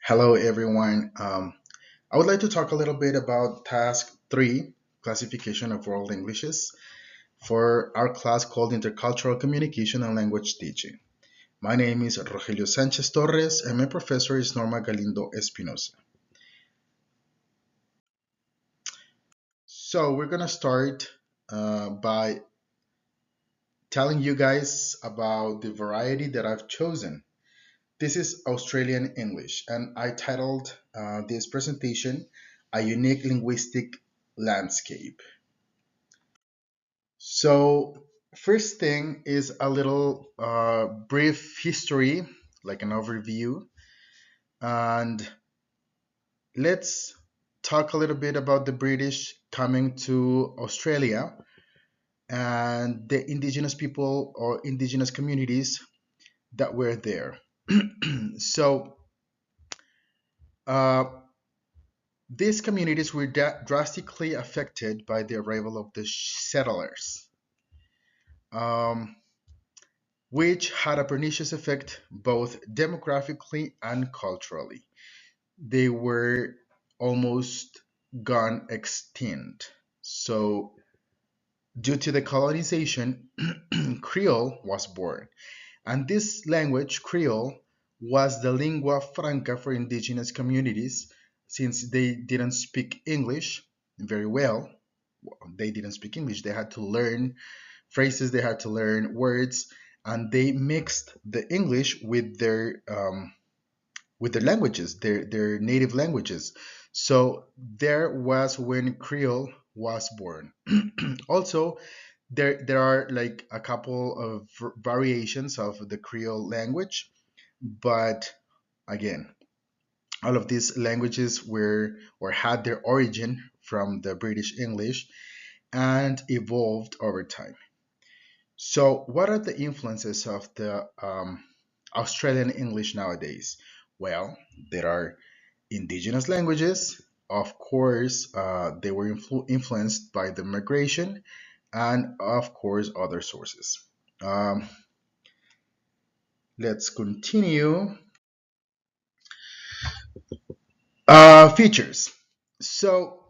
Hello, everyone. I would like to talk a little bit about task three, classification of world Englishes, for our class called Intercultural Communication and Language Teaching. My name is Rogelio Sanchez Torres, and my professor is Norma Galindo Espinosa. So, we're going to start by telling you guys about the variety that I've chosen. This is Australian English, and I titled this presentation A Unique Linguistic Landscape. So, first thing is a little brief history, like an overview, and let's talk a little bit about the British coming to Australia and the indigenous people or indigenous communities that were there. So, uh, these communities were drastically affected by the arrival of the settlers, um, which had a pernicious effect both demographically and culturally. They were almost gone extinct. So, due to the colonization, Creole was born. And this language, Creole, was the lingua franca for indigenous communities since they didn't speak English very well. They didn't speak English. They had to learn phrases, they had to learn words, and they mixed the English with their languages, their native languages. So there was when Creole was born. Also, there are like a couple of variations of the Creole language, but again, all of these languages were or had their origin from the British English and evolved over time. So, what are the influences of the Australian English nowadays? Well, there are indigenous languages. Of course, they were influenced by the migration and, of course, other sources. Um, let's continue. Features. So,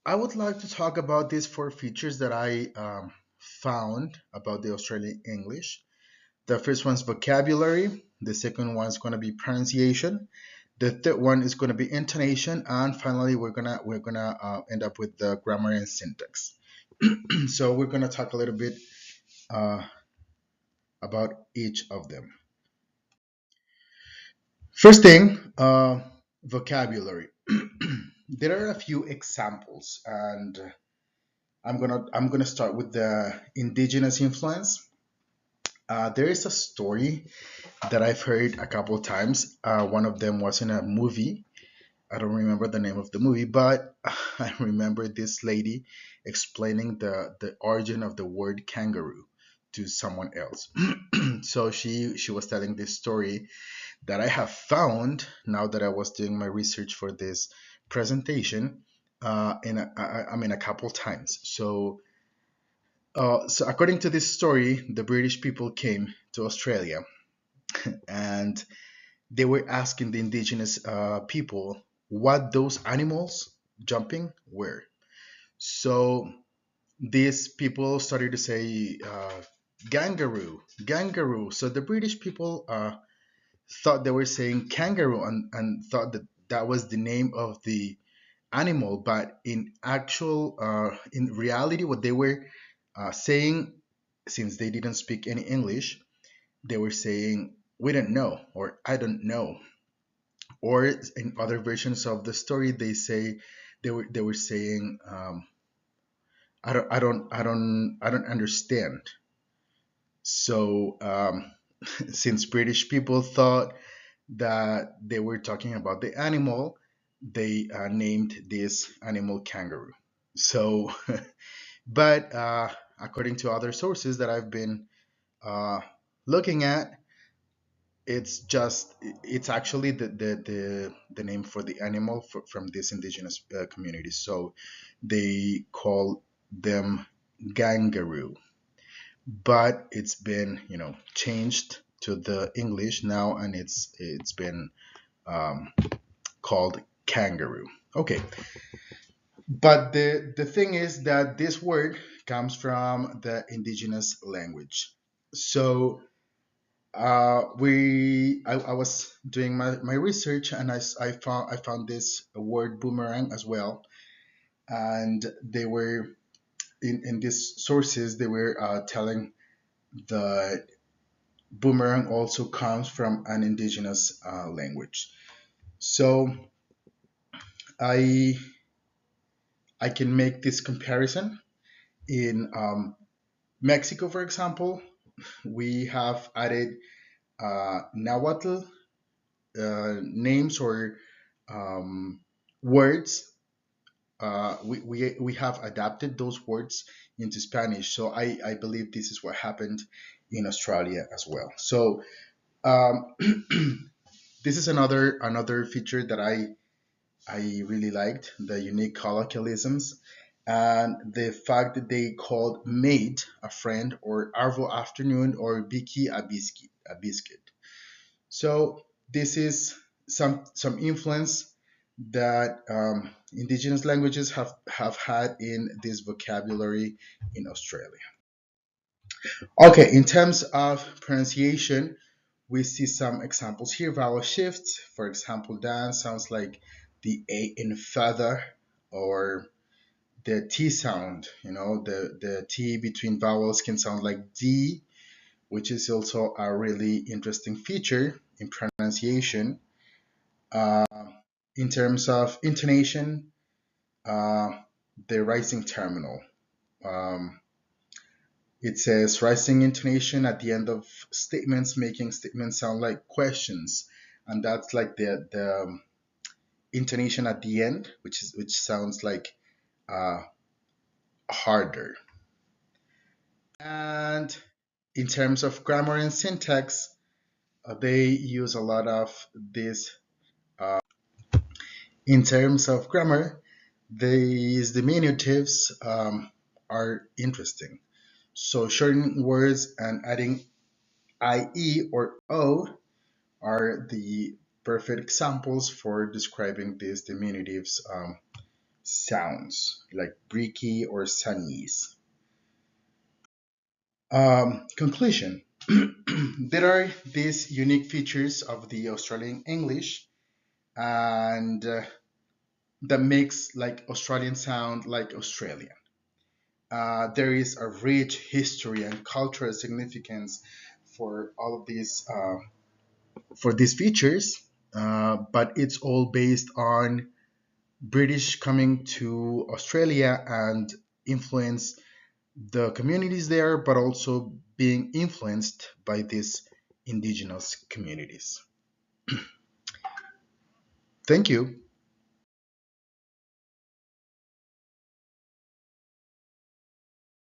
I would like to talk about these four features that I found about the Australian English. The first one's vocabulary. The second one is going to be pronunciation. The third one is going to be intonation, and finally, we're gonna end up with the grammar and syntax. So we're gonna talk a little bit uh, about each of them. First thing, vocabulary. There are a few examples, and I'm gonna start with the indigenous influence. There is a story that I've heard a couple of times. One of them was in a movie. I don't remember the name of the movie, but I remember this lady explaining the origin of the word kangaroo to someone else. So she was telling this story that I have found now that I was doing my research for this presentation. I mean, a couple times. So according to this story, the British people came to Australia and they were asking the indigenous people what those animals jumping were. So these people started to say kangaroo, kangaroo. So the British people thought they were saying kangaroo and thought that that was the name of the animal, but in reality, what they were saying, since they didn't speak any English, they were saying we don't know or I don't know. Or in other versions of the story, they were saying I don't understand. So since British people thought that they were talking about the animal, they named this animal kangaroo. So, but according to other sources that I've been uh, looking at, it's actually the name for the animal from this indigenous community. So they call them kangaroo, but it's been changed to the English now, and it's been um, called kangaroo. Okay, but the thing is that this word comes from the indigenous language. So I was doing my research, and I found this word boomerang as well, and they were in these sources they were telling the boomerang also comes from an indigenous language. So I I can make this comparison. In Mexico, for example, we have added Nahuatl names or um, words. We have adapted those words into Spanish. So I believe this is what happened in Australia as well. So um, this is another feature that I really liked, the unique colloquialisms and the fact that they called mate a friend or arvo afternoon or biki a biscuit. So this is some influence that indigenous languages have had in this vocabulary in Australia. Okay, in terms of pronunciation, we see some examples here. Vowel shifts, for example, Dan sounds like the A in feather, or the T sound. The T between vowels can sound like D, which is also a really interesting feature in pronunciation. Uh, in terms of intonation, uh, the rising terminal. Um, it says rising intonation at the end of statements, making statements sound like questions, and that's like the intonation at the end, which sounds like uh, harder. And in terms of grammar and syntax, they use a lot of this. Uh, in terms of grammar, these diminutives are interesting. So shortening words and adding IE or O are the perfect examples for describing these diminutives sounds, like breaky or sunnies. Conclusion. There are these unique features of the Australian English, and that makes like Australian sound like Australian. There is a rich history and cultural significance for all of these for these features, but it's all based on British coming to Australia and influence the communities there, but also being influenced by these indigenous communities. Thank you.